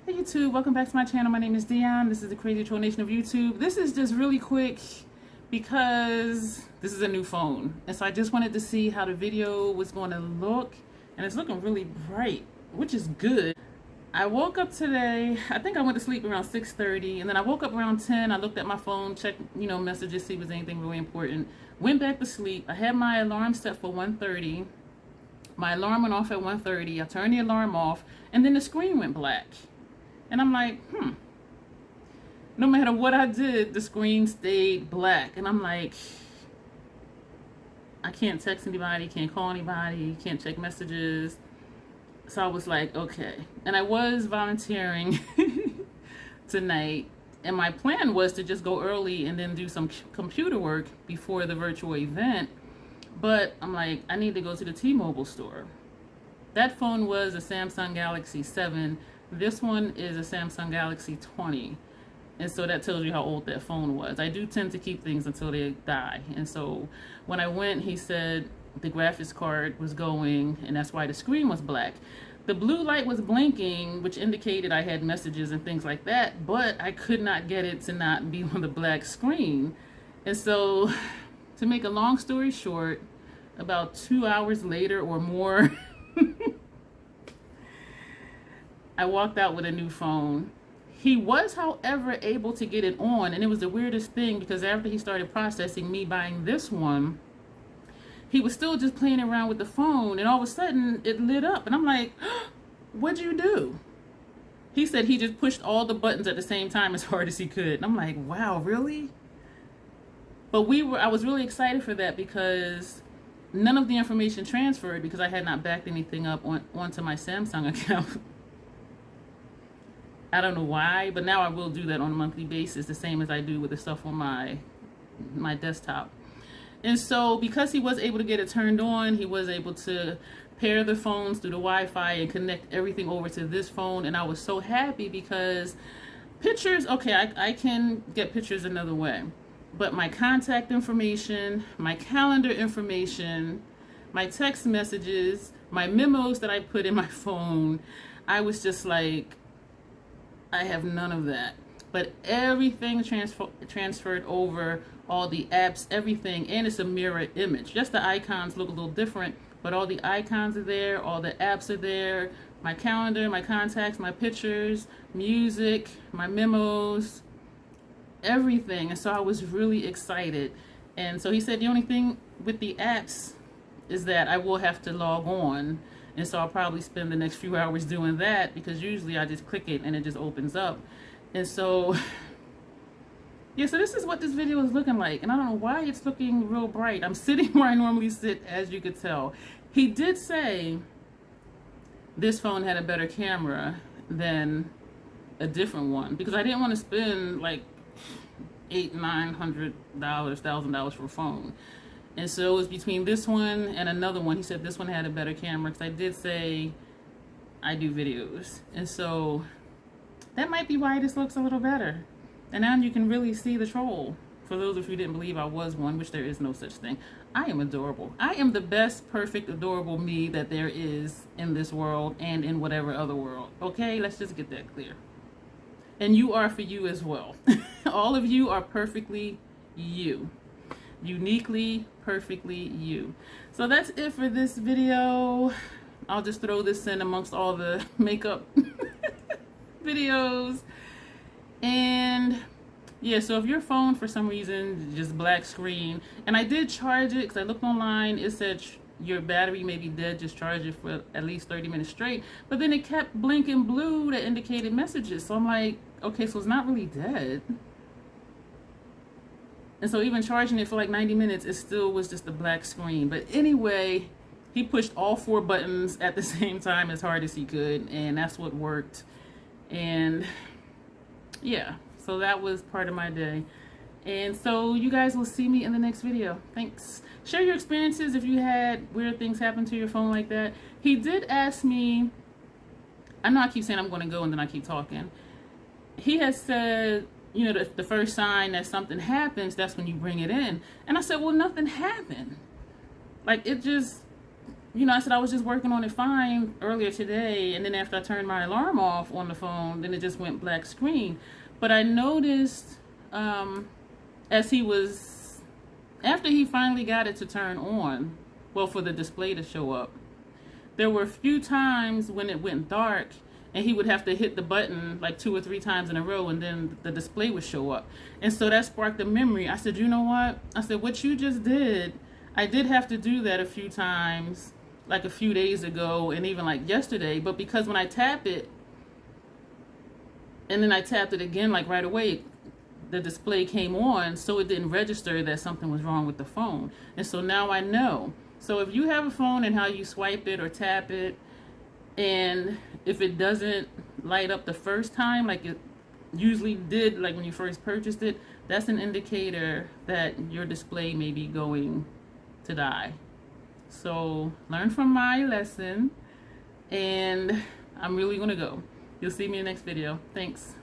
Hey YouTube, welcome back to my channel. My name is Dion. This is the Crazy Troll Nation of YouTube. This is just really quick because this is a new phone. And so I just wanted to see how the video was going to look. And it's looking really bright, which is good. I woke up today, I think I went to sleep around 6:30, and then I woke up around 10. I looked at my phone, checked, messages, see if there was anything really important. Went back to sleep. I had my alarm set for 1:30. My alarm went off at 1:30. I turned the alarm off, and then the screen went black. And I'm like, no matter what I did, the screen stayed black. And I'm like, I can't text anybody, can't call anybody, can't check messages. So I was like, okay. And I was volunteering tonight. And my plan was to just go early and then do some computer work before the virtual event. But I'm like, I need to go to the T-Mobile store. That phone was a Samsung Galaxy 7. This one is a Samsung Galaxy 20. And so that tells you how old that phone was. I do tend to keep things until they die. And so when I went, he said the graphics card was going, and that's why the screen was black. The blue light was blinking, which indicated I had messages and things like that, but I could not get it to not be on the black screen. And so, to make a long story short, about 2 hours later or more, I walked out with a new phone. He was, however, able to get it on, and it was the weirdest thing because after he started processing me buying this one, he was still just playing around with the phone, and all of a sudden it lit up, and I'm like, what'd you do? He said he just pushed all the buttons at the same time as hard as he could, and I'm like, wow, really? But I was really excited for that because none of the information transferred because I had not backed anything up onto my Samsung account. I don't know why, but now I will do that on a monthly basis, the same as I do with the stuff on my desktop. And so because he was able to get it turned on, he was able to pair the phones through the Wi-Fi and connect everything over to this phone. And I was so happy because pictures, okay, I can get pictures another way. But my contact information, my calendar information, my text messages, my memos that I put in my phone, I was just like, I have none of that. But everything transferred over, all the apps, everything, and it's a mirror image. Just the icons look a little different, but all the icons are there, all the apps are there, my calendar, my contacts, my pictures, music, my memos, everything. And so I was really excited. And so he said the only thing with the apps is that I will have to log on. And so I'll probably spend the next few hours doing that because usually I just click it and it just opens up. And so, yeah, so this is what this video is looking like. And I don't know why it's looking real bright. I'm sitting where I normally sit, as you could tell. He did say this phone had a better camera than a different one because I didn't want to spend like $800-$900 for a phone. And so it was between this one and another one. He said this one had a better camera because I did say I do videos. And so that might be why this looks a little better. And now you can really see the troll. For those of you who didn't believe I was one, which there is no such thing, I am adorable. I am the best, perfect, adorable me that there is in this world and in whatever other world. Okay, let's just get that clear. And you are for you as well. All of you are perfectly you. Uniquely, perfectly you. So that's it for this video. I'll just throw this in amongst all the makeup videos. And yeah, so if your phone for some reason just black screen, and I did charge it because I looked online, it said your battery may be dead, just charge it for at least 30 minutes straight, but then it kept blinking blue that indicated messages. So I'm like, okay, so it's not really dead. And so even charging it for like 90 minutes, it still was just a black screen. But anyway, he pushed all 4 buttons at the same time as hard as he could, and that's what worked. And yeah, so that was part of my day. And so you guys will see me in the next video. Thanks. Share your experiences if you had weird things happen to your phone like that. He did ask me, I know I keep saying I'm going to go and then I keep talking. He has said, you know, the first sign that something happens, that's when you bring it in. And I said, well, nothing happened. Like, it just, you know, I said I was just working on it fine earlier today, and then after I turned my alarm off on the phone, then it just went black screen. But I noticed as he was, after he finally got it to turn on, well, for the display to show up, there were a few times when it went dark and he would have to hit the button like 2 or 3 times in a row, and then the display would show up. And so that sparked a memory. I said, you know what? I said, what you just did, I did have to do that a few times, like a few days ago and even like yesterday. But because when I tap it, and then I tapped it again, like right away, the display came on, so it didn't register that something was wrong with the phone. And so now I know. So if you have a phone and how you swipe it or tap it, and if it doesn't light up the first time like it usually did, like when you first purchased it, that's an indicator that your display may be going to die. So learn from my lesson, and I'm really gonna go. You'll see me in the next video. Thanks.